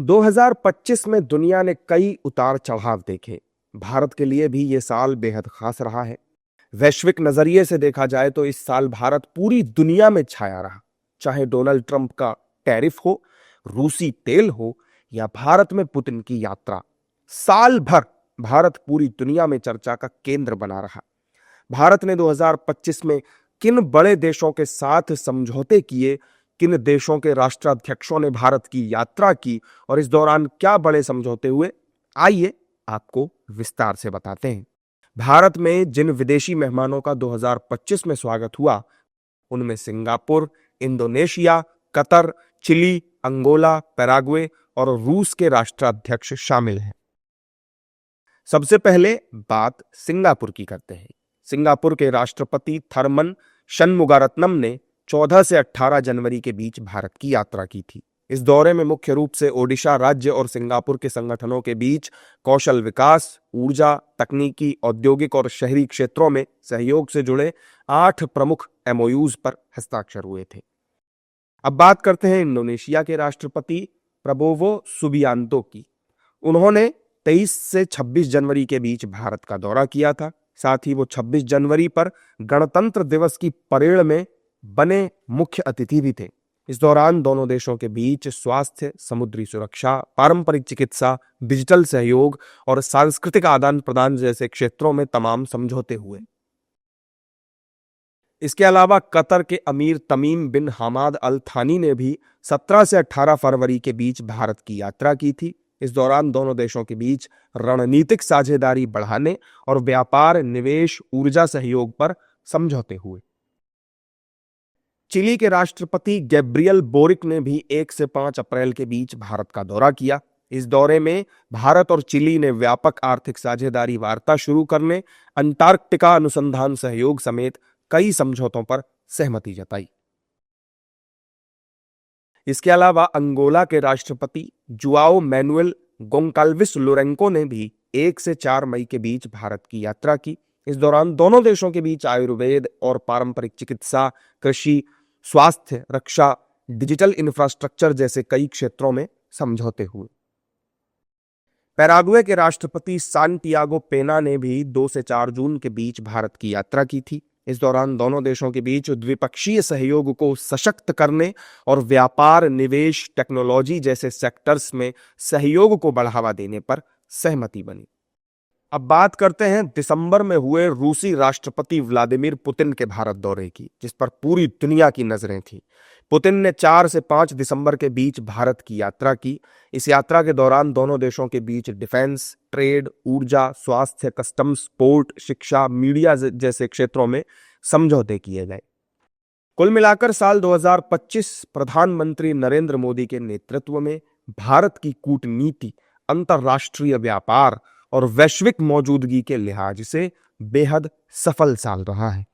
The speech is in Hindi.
2025 में दुनिया ने कई उतार चढ़ाव देखे। भारत के लिए भी ये साल बेहद खास रहा है। वैश्विक नजरिए से देखा जाए तो इस साल भारत पूरी दुनिया में छाया रहा। चाहे डोनाल्ड ट्रंप का टैरिफ हो, रूसी तेल हो या भारत में पुतिन की यात्रा, साल भर भारत पूरी दुनिया में चर्चा का केंद्र बना रहा। भारत ने 2025 में किन बड़े देशों के साथ समझौते किए, किन देशों के राष्ट्राध्यक्षों ने भारत की यात्रा की और इस दौरान क्या बड़े समझौते हुए, आइए आपको विस्तार से बताते हैं। भारत में जिन विदेशी मेहमानों का 2025 में स्वागत हुआ, उनमें Singapore, Indonesia, Qatar, Chile, Angola, Paraguay और रूस के राष्ट्राध्यक्ष शामिल हैं। सबसे पहले बात सिंगापुर की करते हैं। सिंगापुर के राष्ट्रपति थरमन शनमुगारत्नम ने 14 से 18 जनवरी के बीच भारत की यात्रा की थी। इस दौरे में मुख्य रूप से ओडिशा राज्य और सिंगापुर के संगठनों के बीच कौशल विकास, ऊर्जा, तकनीकी, औद्योगिक और शहरी क्षेत्रों में सहयोग से जुड़े 8 प्रमुख एमओयूज पर हस्ताक्षर हुए थे। अब बात करते हैं इंडोनेशिया के राष्ट्रपति प्रबोवो सुबियांतो की। उन्होंने 23 से 26 जनवरी के बीच भारत का दौरा किया था। साथ ही वो 26 जनवरी पर गणतंत्र दिवस की परेड में बने मुख्य अतिथि भी थे। इस दौरान दोनों देशों के बीच स्वास्थ्य, समुद्री सुरक्षा, पारंपरिक चिकित्सा, डिजिटल सहयोग और सांस्कृतिक आदान प्रदान जैसे क्षेत्रों में तमाम समझौते हुए। इसके अलावा कतर के अमीर तमीम बिन हमाद अल थानी ने भी 17 से 18 फरवरी के बीच भारत की यात्रा की थी। इस दौरान दोनों देशों के बीच रणनीतिक साझेदारी बढ़ाने और व्यापार, निवेश, ऊर्जा सहयोग पर समझौते हुए। चिली के राष्ट्रपति गैब्रियल बोरिक ने भी 1 से 5 अप्रैल के बीच भारत का दौरा किया। इस दौरे में भारत और चिली ने व्यापक आर्थिक साझेदारी वार्ता शुरू करने, अंटार्कटिका अनुसंधान सहयोग समेत कई समझौतों पर सहमति जताई। इसके अलावा अंगोला के राष्ट्रपति जुआओ मैनुएल गोंकाल्विस लोरेंको ने भी 1 से 4 मई के बीच भारत की यात्रा की। इस दौरान दोनों देशों के बीच आयुर्वेद और पारंपरिक चिकित्सा, कृषि, स्वास्थ्य, रक्षा, डिजिटल इंफ्रास्ट्रक्चर जैसे कई क्षेत्रों में समझौते हुए। पैराग्वे के राष्ट्रपति सांटियागो पेना ने भी 2 से 4 जून के बीच भारत की यात्रा की थी। इस दौरान दोनों देशों के बीच द्विपक्षीय सहयोग को सशक्त करने और व्यापार, निवेश, टेक्नोलॉजी जैसे सेक्टर्स में सहयोग को बढ़ावा देने पर सहमति बनी। अब बात करते हैं दिसंबर में हुए रूसी राष्ट्रपति व्लादिमीर पुतिन के भारत दौरे की, जिस पर पूरी दुनिया की नजरें थी। पुतिन ने 4 से 5 दिसंबर के बीच भारत की यात्रा की। इस यात्रा के दौरान दोनों देशों के बीच डिफेंस, ट्रेड, ऊर्जा, स्वास्थ्य, कस्टम्स, पोर्ट, शिक्षा, मीडिया जैसे क्षेत्रों में समझौते किए गए। कुल मिलाकर साल 2025 प्रधानमंत्री नरेंद्र मोदी के नेतृत्व में भारत की कूटनीति, अंतर्राष्ट्रीय व्यापार और वैश्विक मौजूदगी के लिहाज से बेहद सफल साल रहा है।